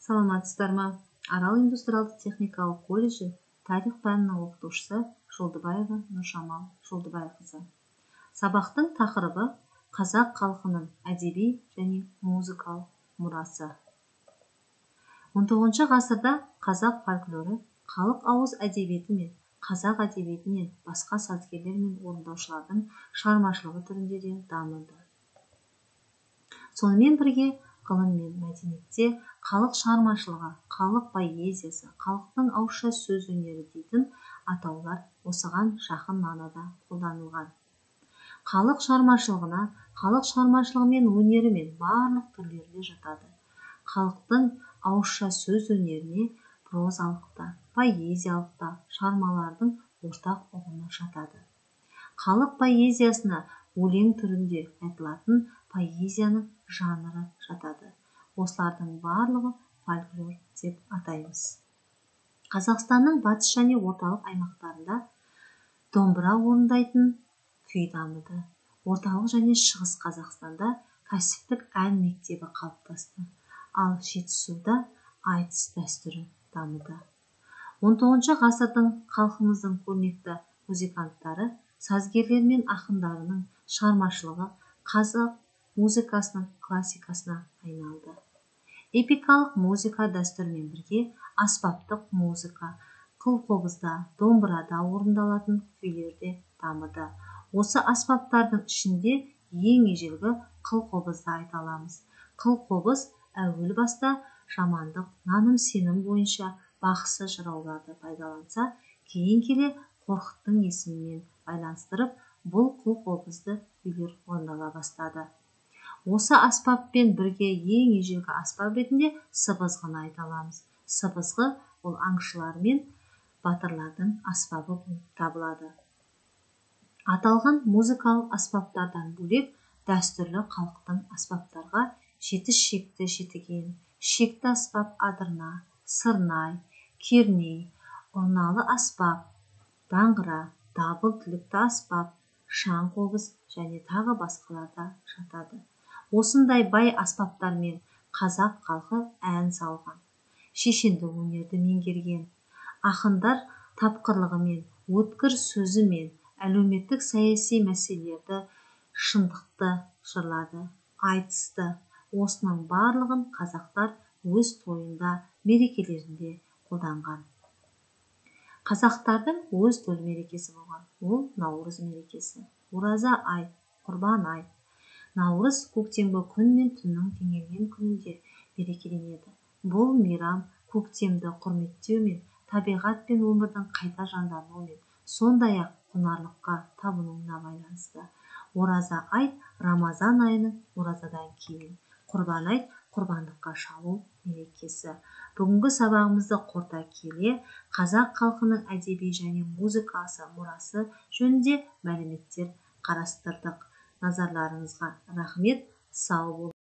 Саламатсыздар ма? Арал индустриалдық техникалық колледжі тарих пәнінің оқытушысы Жолдыбаева Нұржамал Жолдыбайқызы. Сабақтың тақырыбы қазақ халқының әдеби және музыкалық мұрасы. 19 ғасырда қазақ фольклоры халық ауыз әдебиеті мен қазақ әдебиетінен басқа сазгерлер мен орындаушылардың шығармашылығы түрінде де дамыды. Сонымен бірге ғылым мен мәдениетте халық шығармашылығы, халық поэзиясы, халықтың ауызша сөз өнері дейтін атаулар осыған жақын мағынада қолданылған. Халық шығармашылығына, халық шығармашылығы мен өнері мен барлық түрлері жатады. Халықтың ауызша сөз өнеріне прозалықта, поэзиялықта шығармалардың ортақ ұғымы жатады. Халық поэзиясына өлең түрінде айтылатын поэзияның жанры жатады. Осылардың барлығы фольклор деп атаймыз. Қазақстанның батыс және орталық аймақтарында домбыра орындайтын күй дамыды. Орталық және шығыс Қазақстанда кәсіптік ән мектебі қалыптасты, ал Жетісуда айтыс дәстүрі дамыды. 19 ғасырдың халқымыздың көрнекті музыканттары, сазгерлер мен ақындарының шығармашылығы қазақ музыкасының классикасына айналды. Эпикалық музыка дәстүрмен бірге аспаптық музыка, қылқобызда, домбырада орындалатын күйлер де дамыды. Осы аспаптардың ішінде ең ежелгі қылқобызды айта аламыз. Қылқобыз әуел баста жамандық, наным-сенім бойынша бақсы жырауларды пайдаланса, кейін келе Қорқыттың есімімен байланыстырып, бұл қылқобызды күйлер орындала бастады. Осы аспаппен бірге ең ежелгі аспап ретінде сыбызғыны айта аламыз. Сыбызғы ол аңшылар мен батырлардың аспабы болып табылады. Аталған музыкалық аспаптардан бөлек дәстүрлі халықтың аспаптарға жеті шекті жетіген, шекті аспап адырна, сырнай, керней, ұрналы аспап, даңғыра, дабыл түлікті аспап, шаң қобыз және тағы басқаларда жатады. Осындай бай аспаптармен қазақ халқы ән салған, шешенді өнерді меңгерген. Ақындар тапқырлығымен, өткір сөзімен әлеуметтік саяси мәселелерді шындықты жырлады, айтысты. Осының барлығын қазақтар өз тойында, мерекелерінде қолданған. Қазақтардың өз төл мерекесі болған, ол Наурыз мерекесі. Ораза ай, Құрбан ай. Наурыз көктемгі күн мен түннің теңелген күнінде мерекеленеді. Бұл мейрам көктемді құрметтеу мен табиғат пен өмірдің қайта жандануымен, сондай-ақ құнарлыққа табынуына байланысты. Ораза ай Рамазан айының оразадан кейін. Құрбан ай құрбандыққа шалу мерекесі. Бүгінгі сабағымызды қорыта келе, қазақ халқының әдеби және музыкасы мұрасы жөнінде мәліметтер қарастырдық. Назарларыңызға рахмет, сау болыңыздар.